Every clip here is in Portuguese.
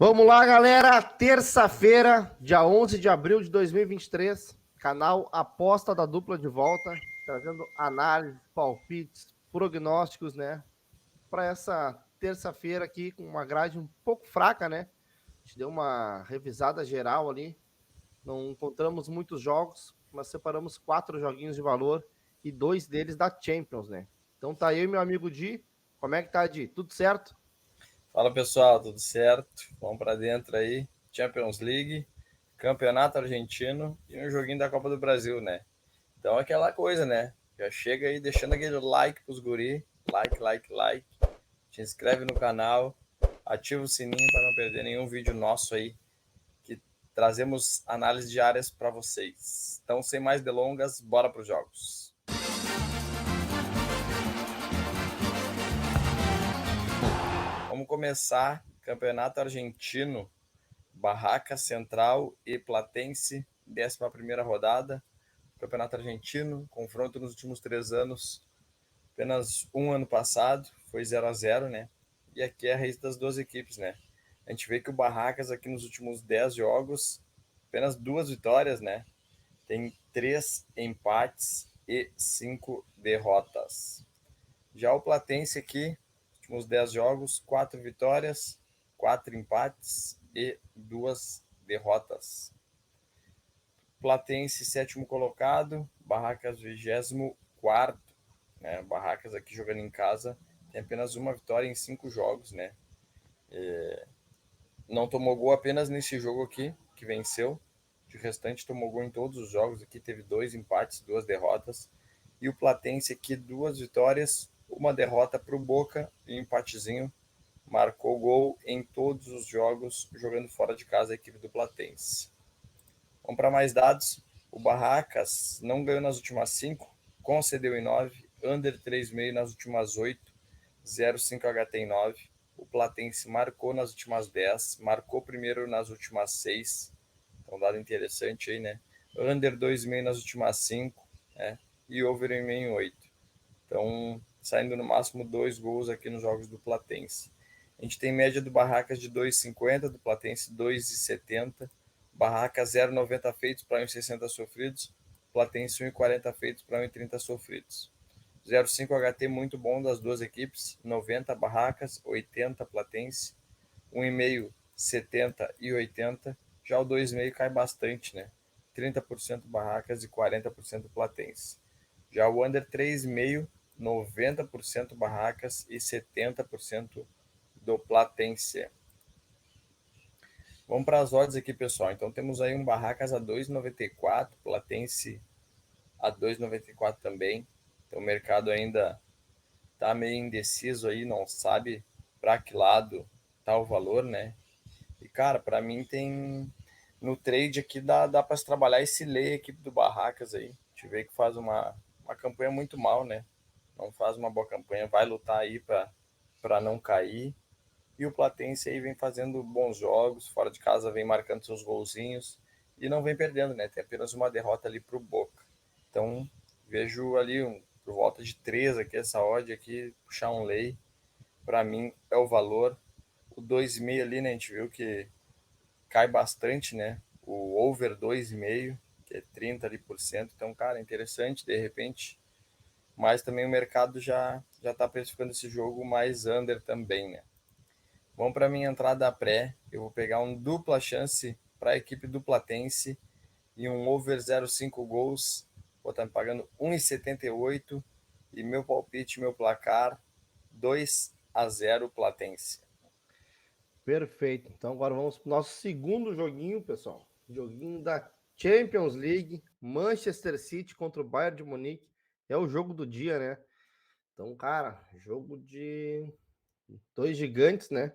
Vamos lá, galera. Terça-feira, dia 11 de abril de 2023. Canal Aposta da Dupla de volta. Trazendo análise, palpites, prognósticos, né? Para essa terça-feira aqui, com uma grade um pouco fraca, né? A gente deu uma revisada geral ali. Não encontramos muitos jogos, mas separamos 4 joguinhos de valor e 2 deles da Champions, né? Então tá aí, meu amigo Di. Como é que tá, Di? Tudo certo? Fala pessoal, tudo certo? Vamos para dentro aí. Champions League, Campeonato Argentino e um joguinho da Copa do Brasil, né? Então aquela coisa, né? Já chega aí deixando aquele like pros guri, like. Te inscreve no canal, ativa o sininho para não perder nenhum vídeo nosso aí, que trazemos análises diárias para vocês. Então, sem mais delongas, bora para os jogos. Vamos começar Campeonato Argentino. Barraca Central e Platense, 11ª rodada. Campeonato Argentino, confronto nos últimos 3 anos. Apenas um ano passado, foi 0-0, né? E aqui é a raiz das duas equipes, né? A gente vê que o Barracas aqui nos últimos 10 jogos, apenas 2 vitórias, né? Tem 3 empates e 5 derrotas. Já o Platense aqui, últimos 10 jogos, 4 vitórias, 4 empates e 2 derrotas. Platense, 7º colocado, Barracas, 24º, né? Barracas aqui jogando em casa, tem apenas uma vitória em 5 jogos, né? Não tomou gol apenas nesse jogo aqui, que venceu. De restante, tomou gol em todos os jogos aqui, teve 2 empates, 2 derrotas. E o Platense aqui, 2 vitórias, uma derrota para o Boca e um empatezinho. Marcou gol em todos os jogos, jogando fora de casa a equipe do Platense. Vamos para mais dados. O Barracas não ganhou nas últimas 5, concedeu em 9, under 3,5 nas últimas 8, 0,5 HT em 9. O Platense marcou nas últimas 10, marcou primeiro nas últimas 6. Então, dado interessante aí, né? Under 2,5 nas últimas 5, né? E over em 8. Então, saindo no máximo 2 gols aqui nos jogos do Platense. A gente tem média do Barracas de 2,50, do Platense 2,70. Barracas 0,90 feitos para 1,60 sofridos. Platense 1,40 feitos para 1,30 sofridos. 0,5 HT muito bom das duas equipes. 90 Barracas, 80 Platense. 1,5, 70 e 80. Já o 2,5 cai bastante, né? 30% Barracas e 40% Platense. Já o under 3,5, 90% Barracas e 70% do Platense. Vamos para as odds aqui, pessoal. Então temos aí um Barracas a 2,94, Platense a 2,94 também. Então o mercado ainda está meio indeciso aí, não sabe para que lado tá o valor, né? E cara, para mim tem no trade aqui dá para se trabalhar esse lay equipe do Barracas aí. A gente vê que faz uma campanha muito mal, né? Não faz uma boa campanha, vai lutar aí para não cair. E o Platense aí vem fazendo bons jogos, fora de casa vem marcando seus golzinhos e não vem perdendo, né? Tem apenas uma derrota ali pro Boca. Então, vejo ali por volta de 3 aqui, essa odd aqui, puxar um lay, para mim é o valor. O 2,5 ali, né? A gente viu que cai bastante, né? O over 2,5, que é 30 ali por cento. Então, cara, é interessante, de repente. Mas também o mercado já tá precificando esse jogo mais under também, né? Vamos para minha entrada pré. Eu vou pegar um dupla chance para a equipe do Platense e um over 0,5 gols. Vou estar me pagando 1,78 e meu palpite, meu placar 2-0 Platense. Perfeito. Então agora vamos para o nosso segundo joguinho, pessoal. Joguinho da Champions League, Manchester City contra o Bayern de Munique. É o jogo do dia, né? Então, cara, jogo de dois gigantes, né?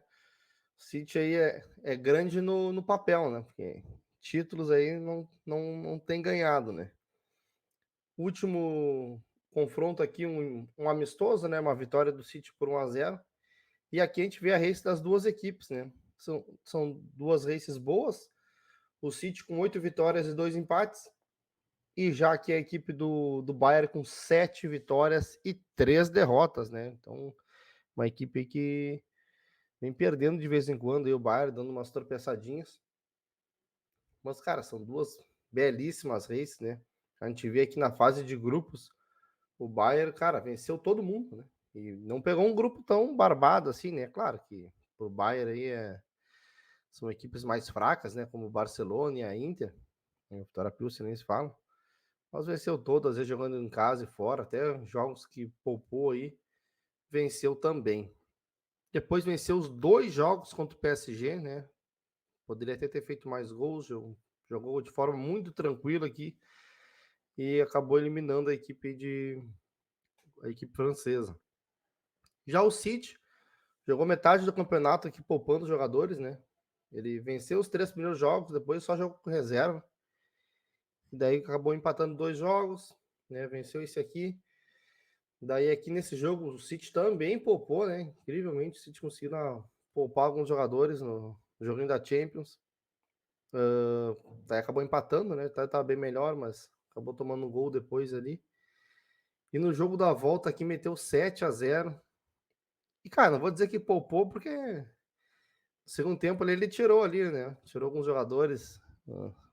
O City aí é grande no papel, né? Porque títulos aí não tem ganhado, né? Último confronto aqui, um amistoso, né? Uma vitória do City por 1-0. E aqui a gente vê a race das duas equipes, né? São duas races boas. O City com 8 vitórias e 2 empates. E já aqui a equipe do Bayern com 7 vitórias e 3 derrotas, né? Então, uma equipe que vem perdendo de vez em quando aí o Bayern, dando umas tropeçadinhas. Mas, cara, são duas belíssimas races, né? A gente vê aqui na fase de grupos, o Bayern, cara, venceu todo mundo, né? E não pegou um grupo tão barbado assim, né? Claro que o Bayern aí são equipes mais fracas, né? Como o Barcelona e a Inter, né? O Vitória Pilsen nem se fala. Mas venceu todas, às vezes jogando em casa e fora, até jogos que poupou aí, venceu também. Depois venceu os 2 jogos contra o PSG, né? Poderia até ter feito mais gols, jogou de forma muito tranquila aqui e acabou eliminando a equipe francesa. Já o City jogou metade do campeonato aqui poupando os jogadores, né? Ele venceu os 3 primeiros jogos, depois só jogou com reserva. E daí acabou empatando 2 jogos, né? Venceu esse aqui. Daí aqui nesse jogo o City também poupou, né? Incrivelmente o City conseguiu poupar alguns jogadores no joguinho da Champions. Daí acabou empatando, né? Tava bem melhor, mas acabou tomando um gol depois ali. E no jogo da volta aqui meteu 7-0. E, cara, não vou dizer que poupou, porque no segundo tempo ele tirou ali, né? Tirou alguns jogadores.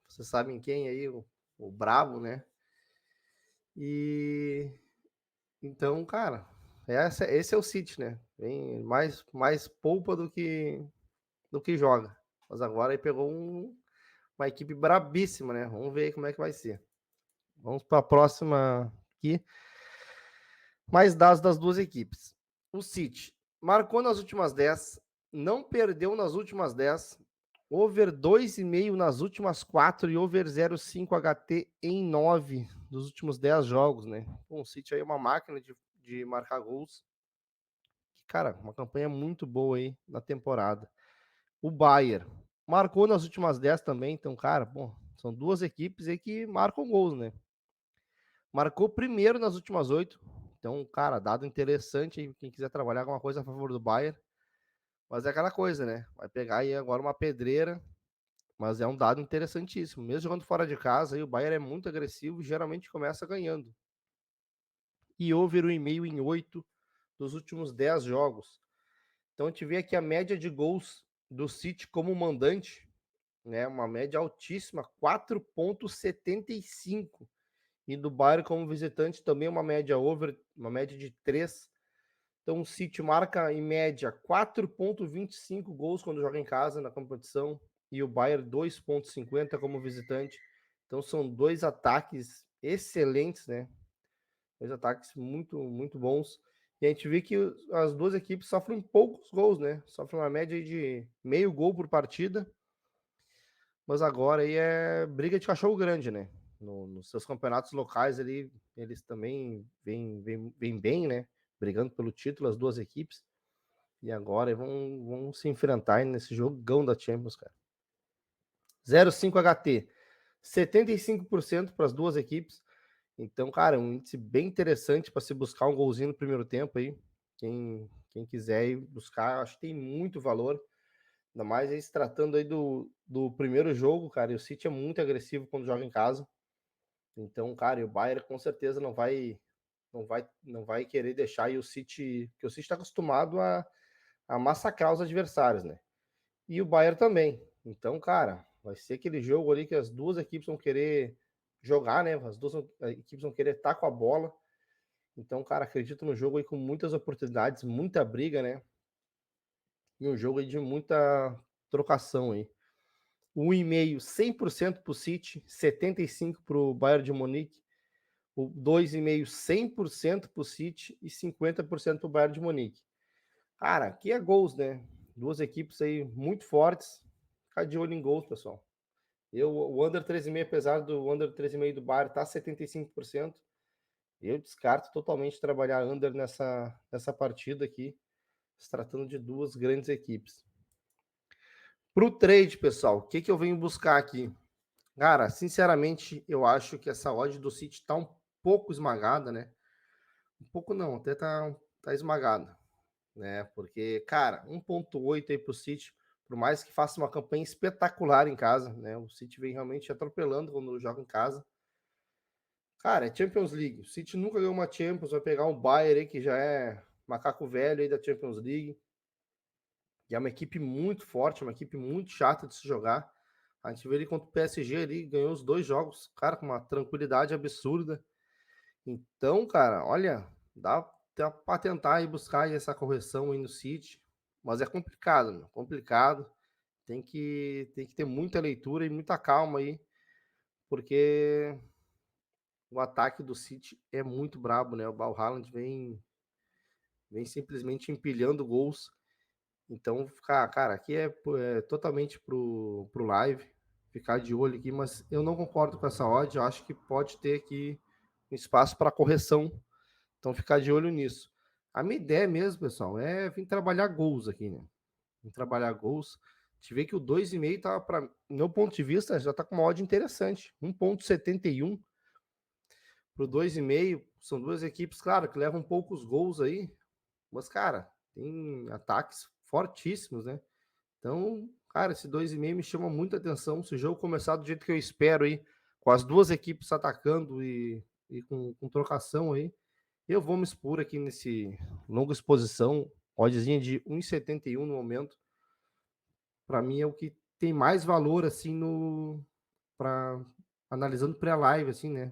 Vocês sabem quem aí, o Brabo, né? E então, cara, esse é o City, né? Vem mais poupa do que joga. Mas agora ele pegou uma equipe brabíssima, né? Vamos ver aí como é que vai ser. Vamos para a próxima aqui. Mais dados das duas equipes. O City marcou nas últimas 10, não perdeu nas últimas 10, over 2,5 nas últimas 4 e over 0,5 HT em 9 dos últimos 10 jogos, né? Bom, o City aí é uma máquina de marcar gols. Cara, uma campanha muito boa aí na temporada. O Bayern marcou nas últimas 10 também, então, cara, bom, são duas equipes aí que marcam gols, né? Marcou primeiro nas últimas 8. Então, cara, dado interessante aí, quem quiser trabalhar alguma coisa a favor do Bayern. Mas é aquela coisa, né? Vai pegar aí agora uma pedreira, mas é um dado interessantíssimo. Mesmo jogando fora de casa, aí o Bayern é muito agressivo e geralmente começa ganhando. E over 1,5 em 8 dos últimos 10 jogos. Então a gente vê aqui a média de gols do City como mandante, né? Uma média altíssima, 4,75. E do Bayern como visitante também uma média over, uma média de 3. Então o City marca em média 4,25 gols quando joga em casa na competição e o Bayern 2,50 como visitante. Então são dois ataques excelentes, né? Dois ataques muito, muito bons. E a gente vê que as duas equipes sofrem poucos gols, né? Sofrem uma média de meio gol por partida. Mas agora aí é briga de cachorro grande, né? Nos seus campeonatos locais ali, eles também vêm bem, né? Brigando pelo título, as duas equipes. E agora vão se enfrentar nesse jogão da Champions, cara. 0,5 HT, 75% para as duas equipes. Então, cara, um índice bem interessante para se buscar um golzinho no primeiro tempo aí. Quem quiser ir buscar, acho que tem muito valor. Ainda mais aí se tratando aí do primeiro jogo, cara. E o City é muito agressivo quando joga em casa. Então, cara, e o Bayern com certeza não vai querer deixar aí o City, porque o City está acostumado a massacrar os adversários, né? E o Bayern também. Então, cara, vai ser aquele jogo ali que as duas equipes vão querer jogar, né? As duas equipes vão querer estar com a bola. Então, cara, acredito no jogo aí com muitas oportunidades, muita briga, né? E um jogo aí de muita trocação aí. 1,5, 100% para o City, 75% para o Bayern de Munique. O 2,5, 100% para o City e 50% para o Bayern de Munique. Cara, aqui é gols, né? Duas equipes aí muito fortes. Ficar de olho em gols, pessoal. O under 3,5, apesar do under 3,5 do Bayern tá 75%, eu descarto totalmente trabalhar under nessa partida aqui, se tratando de duas grandes equipes. Pro trade, pessoal, o que eu venho buscar aqui? Cara, sinceramente, eu acho que essa odd do City tá um pouco esmagada, né? Um pouco não, até tá esmagada, né? Porque, cara, 1,8 aí pro City, por mais que faça uma campanha espetacular em casa, né? O City vem realmente atropelando quando joga em casa. Cara, é Champions League. O City nunca ganhou uma Champions, vai pegar um Bayern aí que já é macaco velho aí da Champions League. E é uma equipe muito forte, uma equipe muito chata de se jogar. A gente vê ele contra o PSG ali, ganhou os 2 jogos, cara, com uma tranquilidade absurda. Então, cara, olha, dá para tentar ir buscar aí essa correção aí no City, mas é complicado, meu, complicado. Tem que ter muita leitura e muita calma aí, porque o ataque do City é muito brabo, né? O Haaland vem simplesmente empilhando gols. Então, cara, aqui é totalmente pro live, ficar de olho aqui, mas eu não concordo com essa odd, eu acho que pode ter aqui um espaço para correção, então ficar de olho nisso. A minha ideia mesmo, pessoal, é vir trabalhar gols aqui, né? Vir trabalhar gols. A gente vê que o 2,5 tá, para meu ponto de vista, já tá com uma odd interessante, 1,71 pro 2,5. São duas equipes, claro, que levam poucos gols aí, mas, cara, tem ataques fortíssimos, né? Então, cara, esse 2,5 me chama muita atenção. Se o jogo começar do jeito que eu espero aí, com as duas equipes atacando e com trocação aí, eu vou me expor aqui nesse longa exposição, oddzinha de 1,71 no momento. Para mim é o que tem mais valor assim no para analisando pré-live assim, né,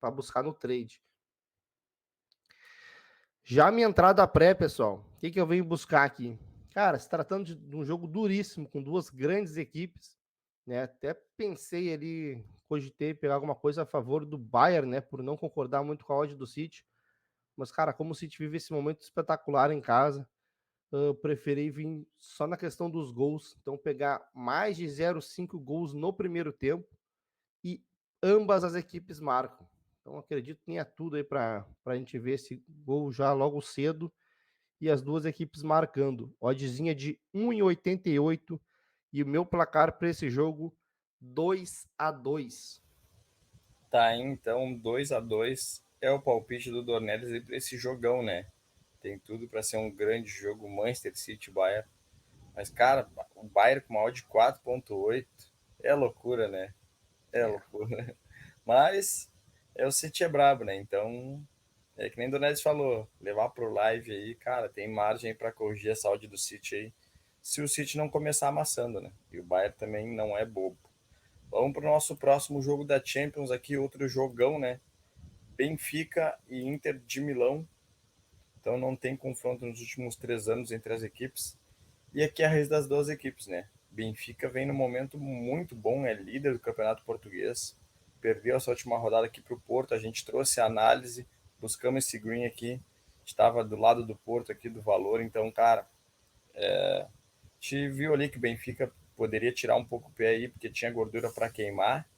para buscar no trade. Já a minha entrada pré, pessoal, o que eu venho buscar aqui? Cara, se tratando de um jogo duríssimo, com duas grandes equipes, né? Até pensei ali, cogitei pegar alguma coisa a favor do Bayern, né? Por não concordar muito com a odd do City. Mas, cara, como o City vive esse momento espetacular em casa, eu preferi vir só na questão dos gols. Então, pegar mais de 0,5 gols no primeiro tempo e ambas as equipes marcam. Então, acredito que tenha tudo aí para a gente ver esse gol já logo cedo e as duas equipes marcando. Oddzinha de 1,88 e o meu placar para esse jogo 2-2. Tá aí, então 2-2 é o palpite do Dornelles para esse jogão, né? Tem tudo para ser um grande jogo, Manchester City Bayern. Mas, cara, o Bayern com uma odd de 4,8 é loucura, né? É É. loucura. Mas o City é brabo, né? Então, é que nem o Donete falou, levar pro live aí, cara, tem margem para corrigir essa odd do City aí, se o City não começar amassando, né? E o Bayern também não é bobo. Vamos pro nosso próximo jogo da Champions aqui, outro jogão, né? Benfica e Inter de Milão. Então não tem confronto nos últimos 3 anos entre as equipes. E aqui é a raiz das duas equipes, né? Benfica vem num momento muito bom, é líder do Campeonato Português. Perdeu essa última rodada aqui para o Porto. A gente trouxe a análise, buscamos esse green aqui. Estava do lado do Porto aqui, do valor. Então, cara, a gente viu ali que o Benfica poderia tirar um pouco o pé aí, porque tinha gordura para queimar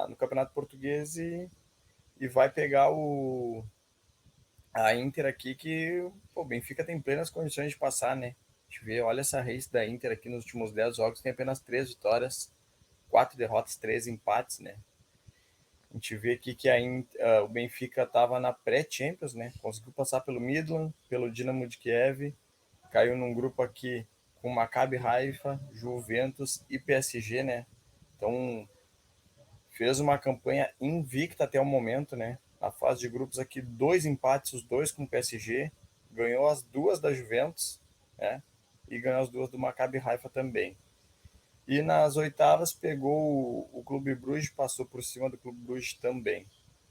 no Campeonato Português e vai pegar a Inter aqui que o Benfica tem plenas condições de passar, né? A gente vê, olha essa race da Inter aqui nos últimos 10 jogos, tem apenas 3 vitórias, 4 derrotas, 3 empates, né? A gente vê aqui que o Benfica estava na pré-Champions, né? Conseguiu passar pelo Midland, pelo Dinamo de Kiev, caiu num grupo aqui com Maccabi Haifa, Juventus e PSG, né? Então, fez uma campanha invicta até o momento, né? Na fase de grupos aqui, 2 empates, os 2 com o PSG, ganhou as 2 da Juventus, né? E ganhou as 2 do Maccabi Haifa também. E nas oitavas pegou o Clube Bruges, passou por cima do Clube Bruges também.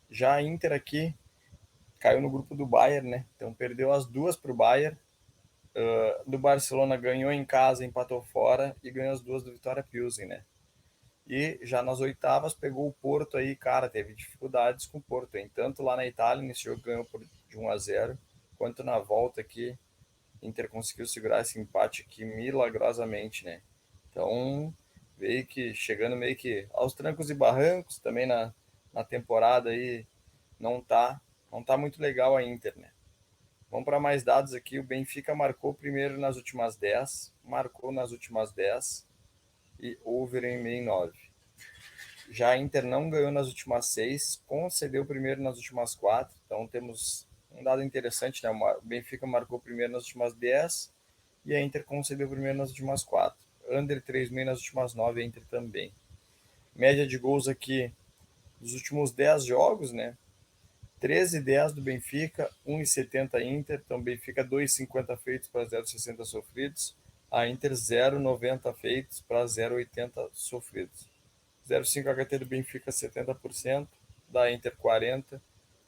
Já a Inter aqui caiu no grupo do Bayern, né? Então perdeu as 2 para o Bayern. Do Barcelona ganhou em casa, empatou fora e ganhou as 2 do Vitória Pilsen, né? E já nas oitavas pegou o Porto aí, cara, teve dificuldades com o Porto, hein? Tanto lá na Itália, nesse jogo ganhou de 1-0, quanto na volta aqui, Inter conseguiu segurar esse empate aqui milagrosamente, né? Então, veio que chegando meio que aos trancos e barrancos também na temporada aí, não tá muito legal a Inter, né? Vamos para mais dados aqui, o Benfica marcou primeiro nas últimas 10, marcou nas últimas 10 e over em 69. Já a Inter não ganhou nas últimas 6, concedeu primeiro nas últimas 4. Então temos um dado interessante, né? O Benfica marcou primeiro nas últimas 10 e a Inter concedeu primeiro nas últimas 4. Under 3,5 nas últimas 9, a Inter também. Média de gols aqui dos últimos 10 jogos, né? 13,10 do Benfica, 1,70 Inter. Então Benfica 2,50 feitos para 0,60 sofridos. A Inter 0,90 feitos para 0,80 sofridos. 0,5 HT do Benfica 70%, da Inter 40%,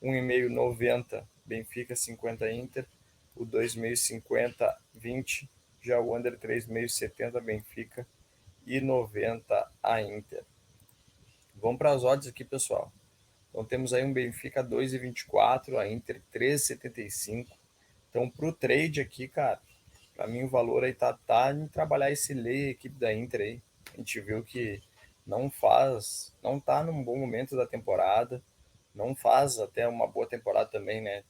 1,5 90 Benfica 50 Inter, o 2,5 50 20, já o under 3,5 70 Benfica e 90 a Inter. Vamos para as odds aqui, pessoal. Então temos aí um Benfica 2,24, a Inter 3,75. Então para o trade aqui, cara, para mim o valor aí tá em trabalhar esse lei, a equipe da Inter aí. A gente viu que não tá num bom momento da temporada, não faz até uma boa temporada também, né?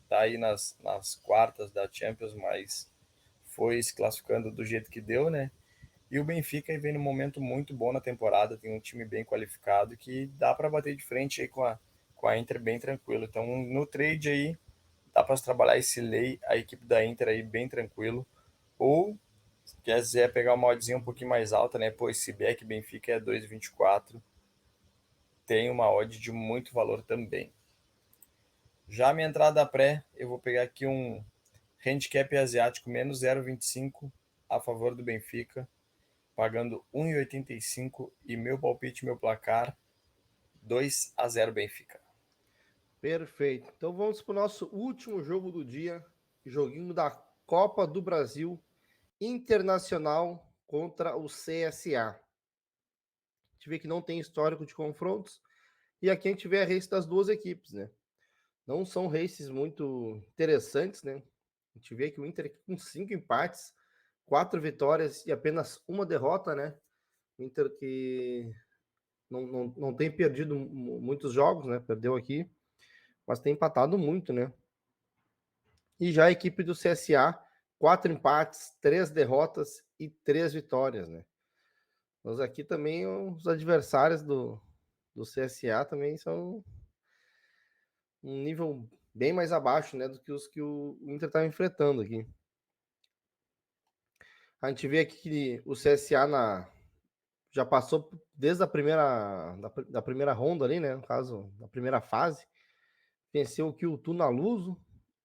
Tá aí nas quartas da Champions, mas foi se classificando do jeito que deu, né? E o Benfica vem num momento muito bom na temporada, tem um time bem qualificado que dá para bater de frente aí com a Inter bem tranquilo. Então, no trade aí, dá para trabalhar esse lei, a equipe da Inter aí bem tranquilo. Ou, se quiser pegar uma oddzinha um pouquinho mais alta, né? Pô, esse back Benfica é 2,24, tem uma odd de muito valor também. Já a minha entrada pré, eu vou pegar aqui um handicap asiático menos 0,25 a favor do Benfica, pagando 1,85 e meu palpite, meu placar 2-0 Benfica. Perfeito. Então vamos para o nosso último jogo do dia, joguinho da Copa do Brasil Internacional contra o CSA. A gente vê que não tem histórico de confrontos e aqui a gente vê a race das duas equipes, né? Não são races muito interessantes, né? A gente vê que o Inter com 5 empates, 4 vitórias e apenas uma derrota, né? O Inter que não tem perdido muitos jogos, né? Perdeu aqui, mas tem empatado muito, né? E já a equipe do CSA, 4 empates, 3 derrotas e 3 vitórias, né? Mas aqui também os adversários do CSA também são um nível bem mais abaixo, né, do que os que o Inter está enfrentando aqui. A gente vê aqui que o CSA já passou desde a da primeira ronda ali, né, no caso, da primeira fase, venceu o Kyutu na Luso,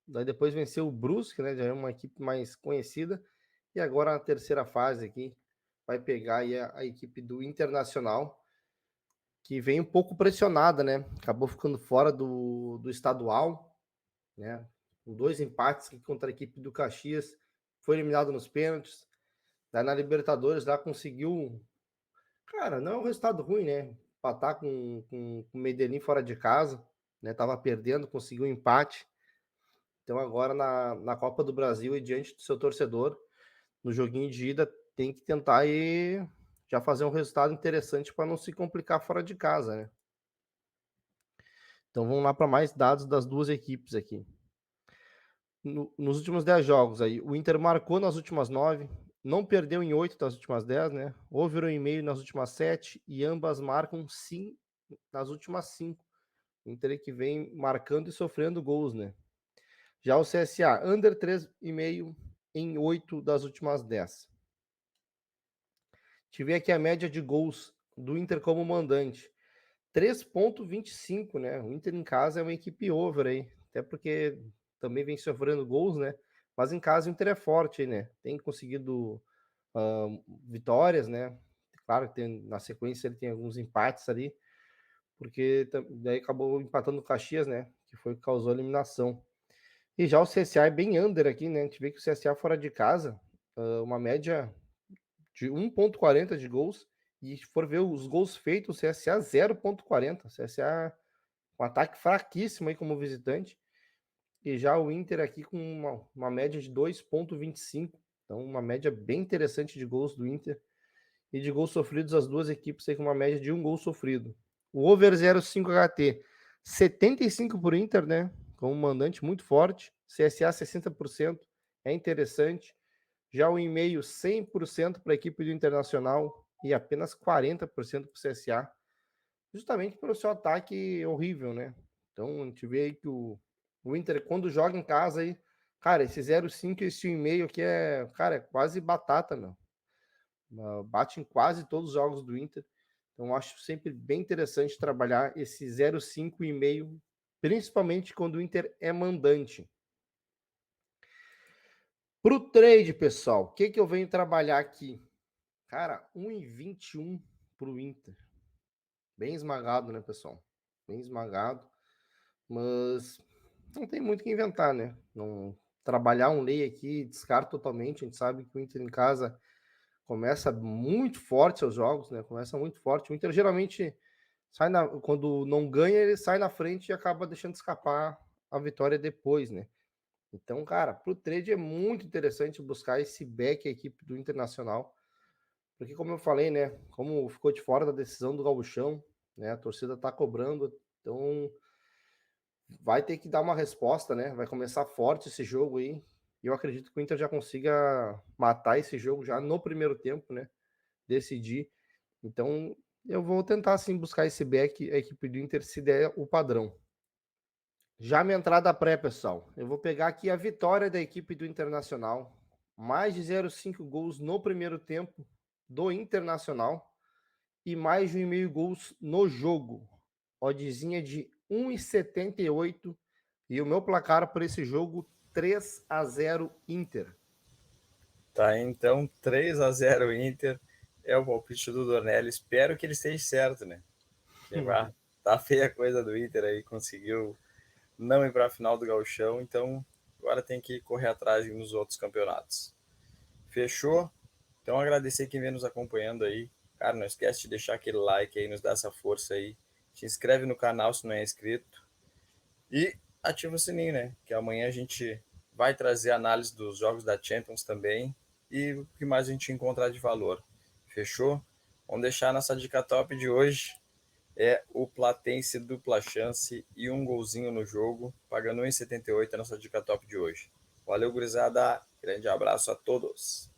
daí depois venceu o Brusque, né, já é uma equipe mais conhecida, e agora na terceira fase aqui vai pegar aí a equipe do Internacional, que vem um pouco pressionada, né, acabou ficando fora do estadual, né, com 2 empates contra a equipe do Caxias, foi eliminado nos pênaltis, daí na Libertadores lá conseguiu, cara, não é um resultado ruim, né, empatar com o Medellín fora de casa, né, tava perdendo, conseguiu um empate. Então agora na Copa do Brasil e diante do seu torcedor, no joguinho de ida, tem que tentar aí já fazer um resultado interessante para não se complicar fora de casa, né? Então vamos lá para mais dados das duas equipes aqui. Nos últimos 10 jogos aí, o Inter marcou nas últimas 9, não perdeu em 8 das últimas 10, né? Over 1,5 nas últimas 7 e ambas marcam sim nas últimas 5. O Inter que vem marcando e sofrendo gols, né? Já o CSA, under 3,5 em 8 das últimas 10. Tive aqui a média de gols do Inter como mandante. 3,25, né? O Inter em casa é uma equipe over aí. Até porque também vem sofrendo gols, né? Mas em casa o Inter é forte aí, né? Tem conseguido vitórias, né? Claro que tem, na sequência ele tem alguns empates ali, porque daí acabou empatando o Caxias, né? Que foi o que causou a eliminação. E já o CSA é bem under aqui, né? A gente vê que o CSA fora de casa, uma média de 1,40 de gols. E se for ver os gols feitos, o CSA 0,40. O CSA um ataque fraquíssimo aí como visitante. E já o Inter aqui com uma média de 2,25. Então, uma média bem interessante de gols do Inter. E de gols sofridos, as duas equipes aí com uma média de um gol sofrido. O over 0,5 HT, 75 por Inter, né? Como mandante muito forte. CSA 60%. É interessante. Já o e-mail 100% para a equipe do Internacional e apenas 40% para o CSA, justamente pelo seu ataque horrível, né? Então a gente vê aí que o Inter, quando joga em casa aí, cara, esse 0,5 e esse e-mail aqui é, cara, é quase batata, meu. Bate em quase todos os jogos do Inter. Então acho sempre bem interessante trabalhar esse 0,5 e meio, principalmente quando o Inter é mandante. Pro trade, pessoal, o que eu venho trabalhar aqui? Cara, 1,21 pro Inter. Bem esmagado, né, pessoal? Bem esmagado. Mas não tem muito o que inventar, né? Não trabalhar um lei aqui, descarto totalmente. A gente sabe que o Inter em casa começa muito forte os jogos, né? Começa muito forte. O Inter geralmente quando não ganha, ele sai na frente e acaba deixando escapar a vitória depois, né? Então, cara, pro trade é muito interessante buscar esse back a equipe do Internacional, porque como eu falei, né, como ficou de fora da decisão do Gauchão, né, a torcida tá cobrando, então vai ter que dar uma resposta, né? Vai começar forte esse jogo aí. E eu acredito que o Inter já consiga matar esse jogo já no primeiro tempo, né? Decidir. Então, eu vou tentar sim buscar esse back a equipe do Inter se der o padrão. Já minha entrada pré, pessoal. Eu vou pegar aqui a vitória da equipe do Internacional. Mais de 0,5 gols no primeiro tempo do Internacional e mais de 1,5 gols no jogo. Oddzinha de 1,78 e o meu placar para esse jogo 3-0 Inter. Tá, então 3-0 Inter é o palpite do Dornelli. Espero que ele esteja certo, né? Porque, tá feia a coisa do Inter aí, conseguiu não ir para a final do Gauchão, então agora tem que correr atrás nos outros campeonatos. Fechou? Então agradecer quem vem nos acompanhando aí. Cara, não esquece de deixar aquele like aí, nos dá essa força aí. Se inscreve no canal se não é inscrito. E ativa o sininho, né? Que amanhã a gente vai trazer análise dos jogos da Champions também. E o que mais a gente encontrar de valor. Fechou? Vamos deixar nossa dica top de hoje. É o Platense dupla chance e um golzinho no jogo, pagando 1,78 a nossa dica top de hoje. Valeu, gurizada. Grande abraço a todos.